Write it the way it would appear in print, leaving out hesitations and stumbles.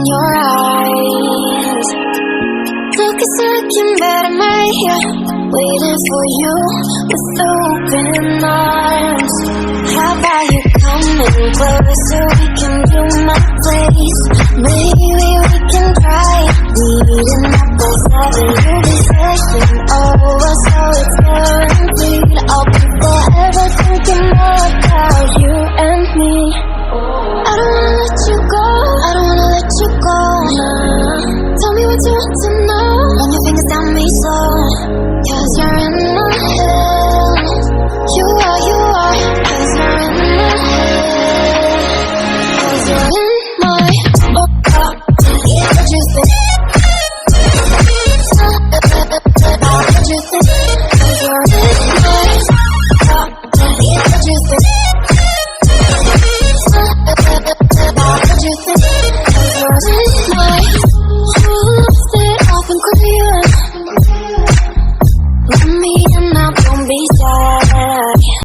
your eyes. Look as looking better, my here, waiting for you with open arms. How about you come in closer, we can